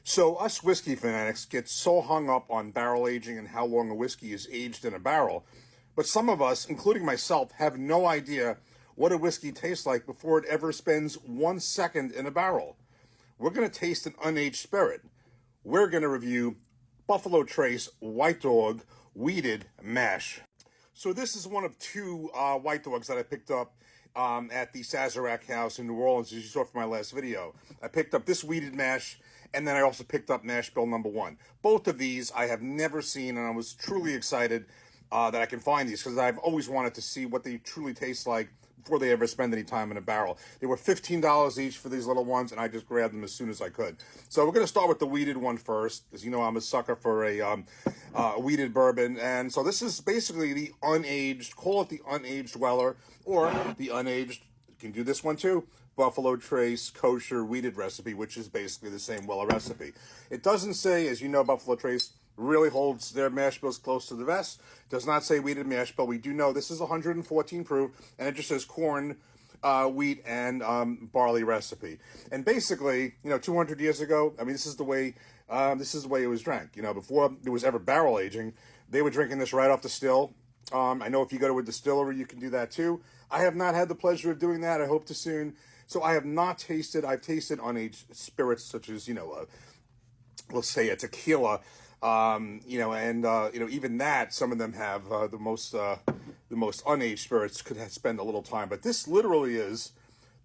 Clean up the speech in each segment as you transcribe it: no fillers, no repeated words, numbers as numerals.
So us whiskey fanatics get so hung up on barrel aging and how long a whiskey is aged in a barrel, but some of us, including myself, have no idea what a whiskey tastes like before it ever spends 1 second in a barrel. We're going to taste an unaged spirit. We're going to review Buffalo Trace White Dog Wheated Mash. So this is one of two White Dogs that I picked up at the Sazerac House in New Orleans, as you saw from my last video. I picked up this wheated mash, and then I also picked up Mash Bill number 1. Both of these I have never seen, and I was truly excited that I can find these, because I've always wanted to see what they truly taste like before they ever spend any time in a barrel. They were $15 each for these little ones, and I just grabbed them as soon as I could. So we're going to start with the wheated one first. As you know, I'm a sucker for a wheated bourbon, and so this is basically the unaged, call it the unaged Weller, or the unaged, you can do this one too, Buffalo Trace kosher wheated recipe, which is basically the same Weller recipe. It doesn't say, as you know, Buffalo Trace really holds their mash bills close to the vest. It does not say wheated mash bill. We do know this is 114 proof, and it just says corn, wheat, and barley recipe. And basically, 200 years ago, I mean, this is the way it was drank. Before there was ever barrel aging, they were drinking this right off the still. I know if you go to a distillery, you can do that too. I have not had the pleasure of doing that. I hope to soon. So I have not tasted. I've tasted unaged spirits such as let's say a tequila. Even that, some of them have the most unaged spirits could spend a little time. But this literally is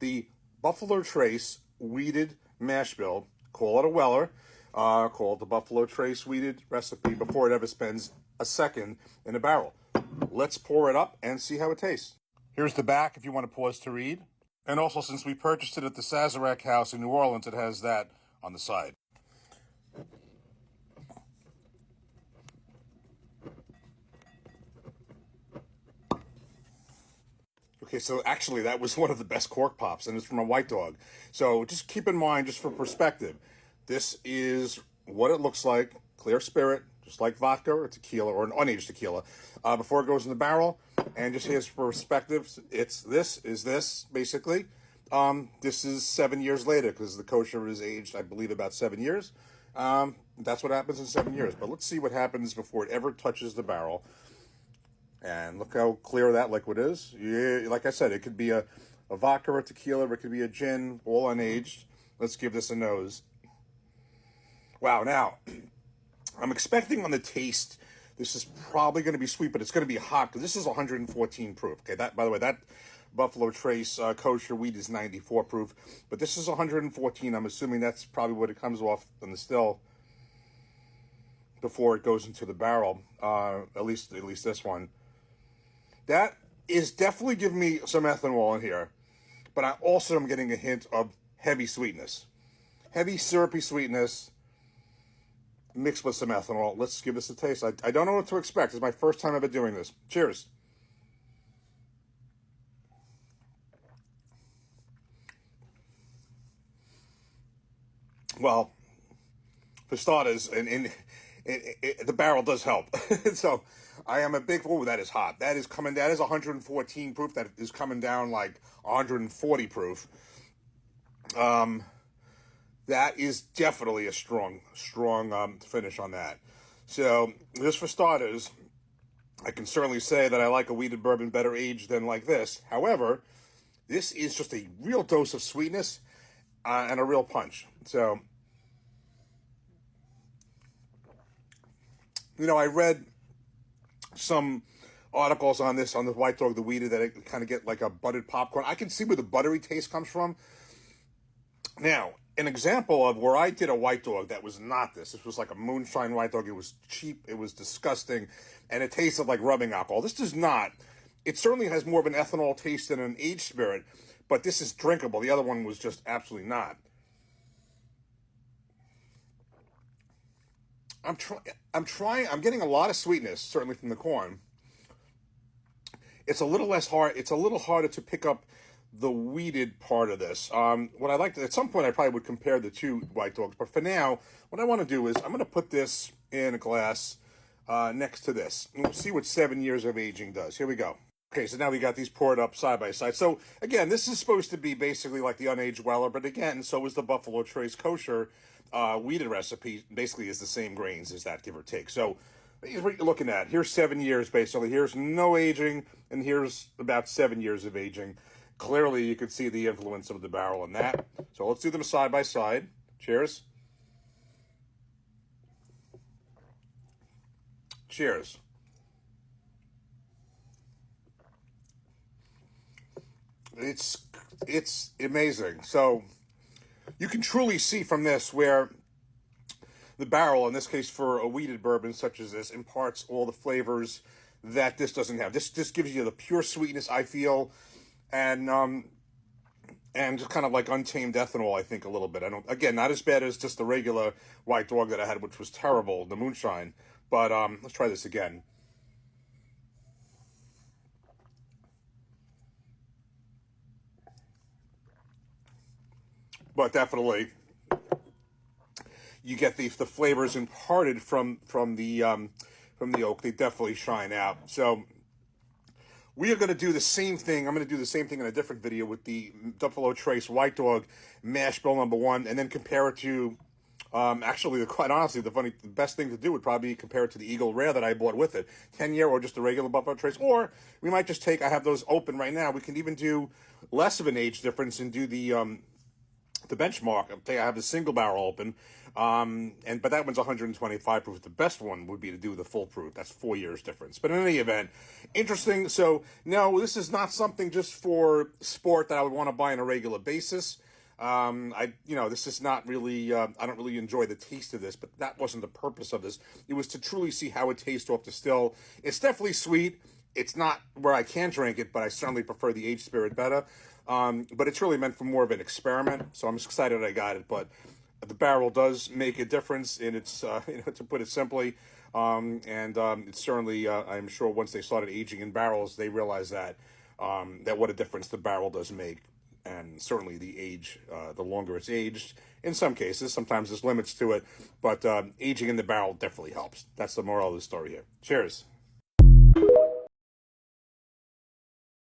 the Buffalo Trace wheated mash bill. Call it a Weller. Call it the Buffalo Trace wheated recipe before it ever spends a second in a barrel. Let's pour it up and see how it tastes. Here's the back if you want to pause to read. And also, since we purchased it at the Sazerac House in New Orleans, it has that on the side. Okay, so actually that was one of the best cork pops, and it's from a White Dog. So just keep in mind, just for perspective, this is what it looks like, clear spirit, just like vodka or tequila, or an unaged tequila, before it goes in the barrel. And just here's perspective, this is basically. This is 7 years later, because the kosher is aged, I believe, about 7 years. That's what happens in 7 years. But let's see what happens before it ever touches the barrel. And look how clear that liquid is. Yeah, like I said, it could be a vodka or a tequila, or it could be a gin, all unaged. Let's give this a nose. Wow, now, I'm expecting on the taste, this is probably going to be sweet, but it's going to be hot, because this is 114 proof. Okay, that, by the way, that Buffalo Trace kosher wheat is 94 proof, but this is 114. I'm assuming that's probably what it comes off in the still before it goes into the barrel, at least this one. That is definitely giving me some ethanol in here, but I also am getting a hint of heavy sweetness. Heavy syrupy sweetness mixed with some ethanol. Let's give this a taste. I don't know what to expect. It's my first time ever doing this. Cheers. Well, for starters, the barrel does help. So I am a big, that is hot. That is 114 proof. That is coming down like 140 proof. That is definitely a strong finish on that. So just for starters, I can certainly say that I like a wheated bourbon better aged than like this. However, this is just a real dose of sweetness and a real punch. So, I read some articles on this, on the White Dog, the wheated, that it kind of get like a buttered popcorn. I can see where the buttery taste comes from. Now, an example of where I did a White Dog that was not this. This was like a moonshine White Dog. It was cheap. It was disgusting. And it tasted like rubbing alcohol. This does not. It certainly has more of an ethanol taste than an aged spirit, but this is drinkable. The other one was just absolutely not. I'm getting a lot of sweetness, certainly from the corn. It's a little less hard. It's a little harder to pick up the wheated part of this. What I like to, at some point, I probably would compare the two White Dogs. But for now, what I want to do is I'm going to put this in a glass next to this. And we'll see what 7 years of aging does. Here we go. Okay, so now we got these poured up side by side. So again, this is supposed to be basically like the unaged Weller, but again, so is the Buffalo Trace kosher weeded recipe basically is the same grains as that, give or take. So here's what you're looking at. Here's 7 years, basically. Here's no aging, and here's about 7 years of aging. Clearly, you can see the influence of the barrel in that. So let's do them side by side. Cheers. Cheers. It's amazing. So you can truly see from this where the barrel, in this case for a wheated bourbon such as this, imparts all the flavors that this doesn't have. This gives you the pure sweetness, I feel, and just kind of like untamed ethanol, I think, a little bit. Again, not as bad as just the regular White Dog that I had, which was terrible, the moonshine. But let's try this again. But definitely, you get the flavors imparted from the oak. They definitely shine out. So we are going to do the same thing. I'm going to do the same thing in a different video with the Buffalo Trace White Dog Mash Bill #1, and then compare it to. Actually, quite honestly, the best thing to do would probably be compare it to the Eagle Rare that I bought with it, 10-year or just a regular Buffalo Trace. Or we might just take. I have those open right now. We can even do less of an age difference and do the benchmark. I have the single barrel open, but that one's 125 proof. The best one would be to do the full proof. That's 4 years difference. But in any event, interesting. So no, this is not something just for sport that I would want to buy on a regular basis. This is not really. I don't really enjoy the taste of this, but that wasn't the purpose of this. It was to truly see how it tastes off the still. It's definitely sweet. It's not where I can drink it, but I certainly prefer the aged spirit better. But it's really meant for more of an experiment, so I'm just excited I got it. But the barrel does make a difference in its, to put it simply. It's certainly, I'm sure once they started aging in barrels, they realized that what a difference the barrel does make. And certainly the age, the longer it's aged, in some cases, sometimes there's limits to it, but aging in the barrel definitely helps. That's the moral of the story here. Cheers.